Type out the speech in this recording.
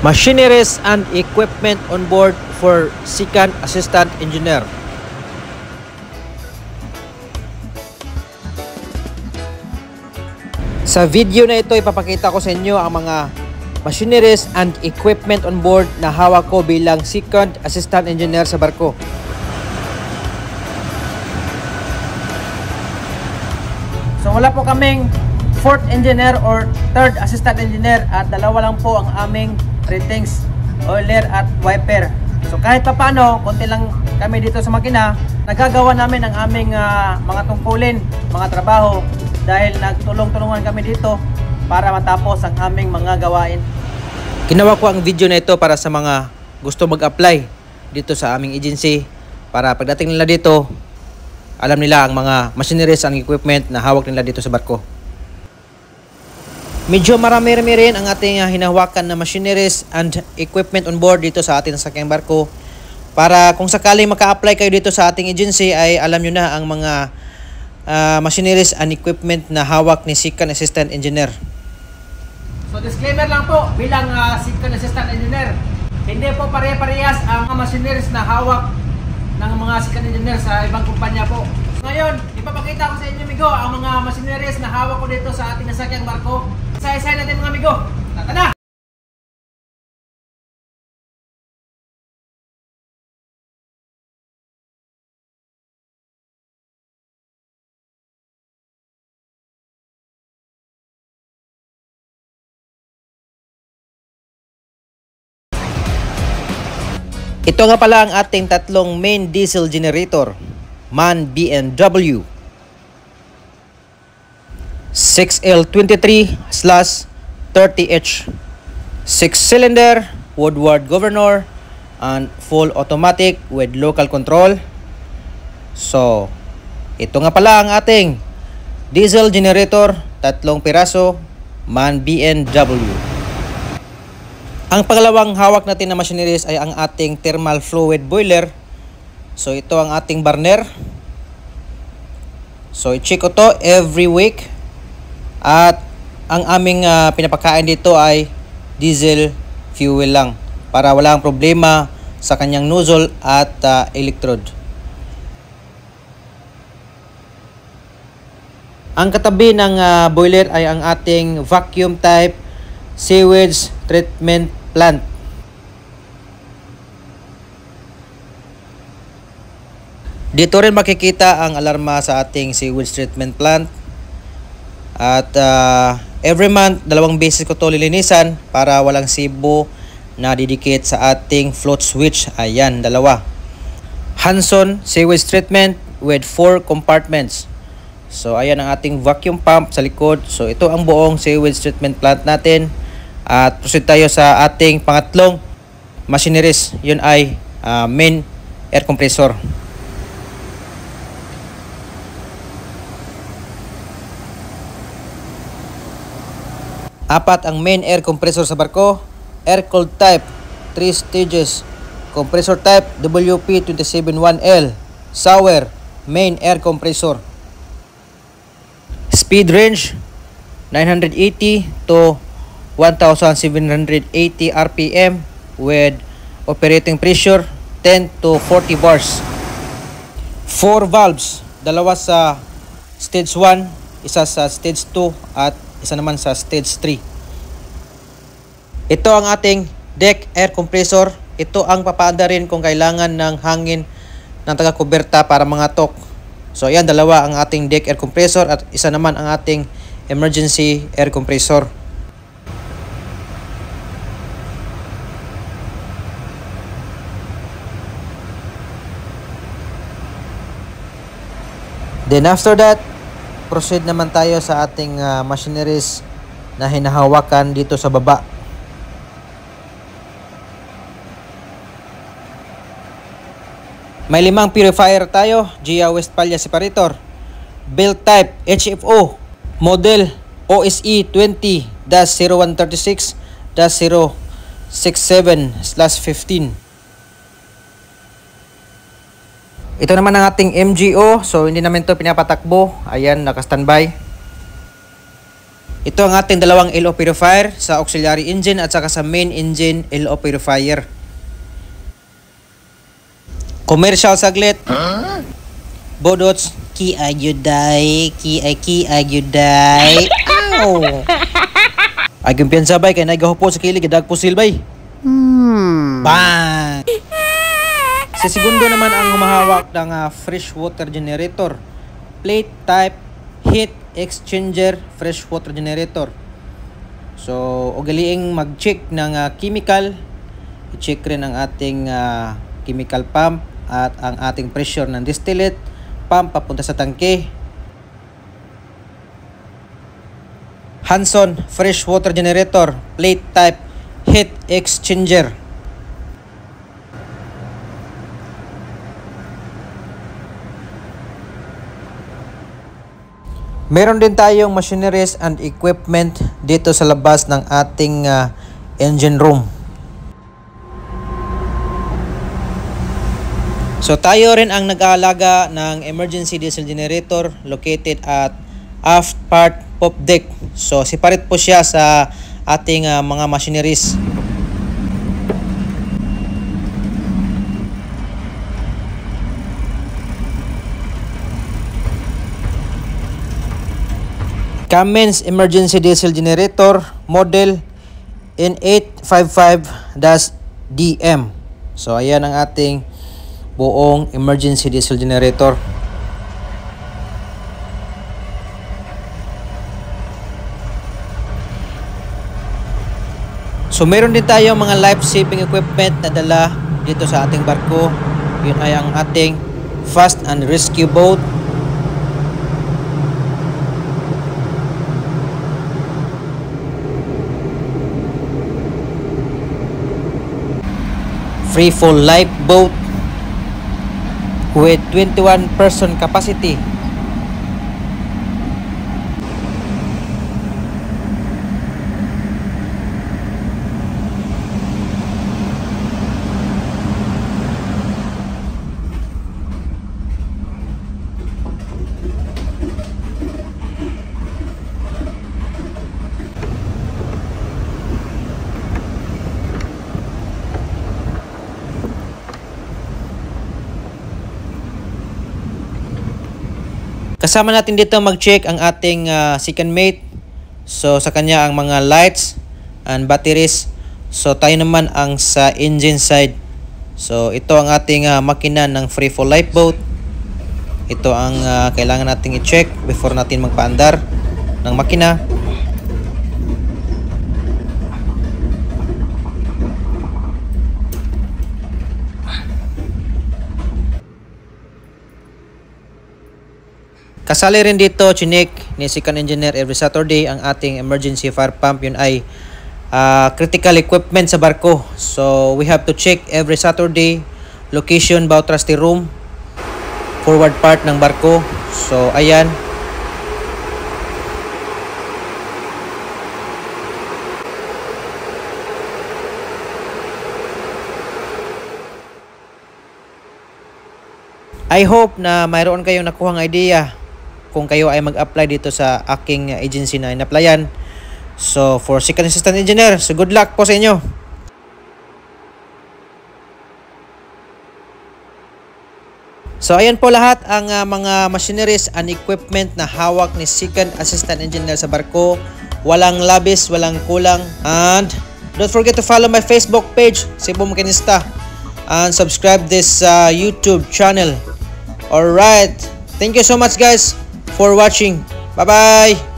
Machineries and equipment on board for Second Assistant Engineer. Sa video na ito, ipapakita ko sa inyo ang mga machineries and equipment on board na hawak ko bilang Second Assistant Engineer sa barko. So wala po kaming fourth engineer or third assistant engineer at dalawa lang po ang aming ratings, oiler at wiper. So kahit pa paano, konti lang kami dito sa makina, nagagawa namin ang aming mga tungkulin, mga trabaho dahil nagtulong-tulungan kami dito para matapos ang aming mga gawain. Ginawa ko ang video na ito para sa mga gusto mag-apply dito sa aming agency para pagdating nila dito, alam nila ang mga machineries and equipment na hawak nila dito sa barko. Medyo marami-rami rin ang ating hinahawakan na machineries and equipment on board dito sa ating sakyang barko. Para kung sakaling maka-apply kayo dito sa ating agency ay alam nyo na ang mga machineries and equipment na hawak ni Second Assistant Engineer. So disclaimer lang po, bilang Second Assistant Engineer, hindi po pare-parehas ang mga machineries na hawak ng mga Second Engineer sa ibang kumpanya po. So ngayon, ipapakita ko sa inyo amigo ang mga machineries na hawak ko dito sa ating sakyang barko. Isa-isa natin mga amigo. Tata na! Ito nga pala ang ating tatlong main diesel generator, MAN B&W 6L23/30H, 6-cylinder, Woodward Governor, and full automatic with local control. So, ito nga pala ang ating diesel generator, tatlong piraso, MAN B&W. Ang pangalawang hawak natin na machineries ay ang ating thermal fluid boiler. So, ito ang ating burner. So, i-check ko to every week. At ang aming pinapakain dito ay diesel fuel lang para wala ang problema sa kanyang nozzle at electrode. Ang katabi ng boiler ay ang ating vacuum type sewage treatment plant. Dito rin makikita ang alarma sa ating sewage treatment plant. At every month, 2 beses ko ito lilinisan para walang sibo na didikit sa ating float switch. Ayan, 2. Hanson sewage treatment with 4 compartments. So, ayan ang ating vacuum pump sa likod. So, ito ang buong sewage treatment plant natin. At proceed tayo sa ating pangatlong machineries. Yun ay main air compressor. Apat ang main air compressor sa barko. Air-cooled type, 3 stages. Compressor type, WP271L. Sauer, main air compressor. Speed range, 980 to 1,780 RPM with operating pressure, 10 to 40 bars. 4 valves, 2 sa stage 1, isa sa stage 2 at isa naman sa stage 3. Ito ang ating deck air compressor. Ito ang papaanda rin kung kailangan ng hangin ng taga-kuberta para mangatok. So ayan, 2 ang ating deck air compressor at isa naman ang ating emergency air compressor. Then after that, proceed naman tayo sa ating machineries na hinahawakan dito sa baba. May 5 purifier tayo, Gia Westphalia separator. Build type HFO, model OSE 20-0136-067/15. Ito naman ang ating MGO. So, hindi namin ito pinapatakbo. Ayan, naka-standby. Ito ang ating dalawang LO purifier sa auxiliary engine at saka sa main engine LO purifier. Commercial saglit. Bodots, ki agyuday, ki agyuday. Ow! Ay kumpiyansa bay kay nagahupo sa kilig dag pusil bay. Bang! Si segundo naman ang humahawak ng fresh water generator, plate type heat exchanger fresh water generator. So ugaliing mag-check ng chemical, i-check rin ang ating chemical pump at ang ating pressure ng distillate pump papunta sa tangke. Hanson fresh water generator, plate type heat exchanger. Meron din tayong machineries and equipment dito sa labas ng ating engine room. So tayo rin ang nag-aalaga ng emergency diesel generator located at aft part pop deck. So separate po siya sa ating mga machineries. Cummins emergency diesel generator model N855-DM. So ayan ang ating buong emergency diesel generator. So meron din tayong mga life saving equipment na dala dito sa ating barko. Yun ay ang ating fast and rescue boat. Free fall lifeboat with 21 person capacity. Kasama natin dito mag-check ang ating second mate. So sa kanya ang mga lights and batteries. So tayo naman ang sa engine side. So ito ang ating makina ng free fall lifeboat. Ito ang kailangan nating i-check before natin magpaandar ng makina. Kasali rin dito, chinik ni second engineer every Saturday ang ating emergency fire pump. Yun ay critical equipment sa barko. So we have to check every Saturday location, bow trusty room, forward part ng barko. So ayan. I hope na mayroon kayong nakuhang idea kung kayo ay mag-apply dito sa aking agency na in-applyan. So for second assistant engineer, so good luck po sa inyo. So ayan po lahat ang mga machineries and equipment na hawak ni second assistant engineer sa barko. Walang labis, walang kulang. And don't forget to follow my Facebook page, Cebu Makinista, and subscribe this YouTube channel. Alright, thank you so much guys for watching. Bye bye.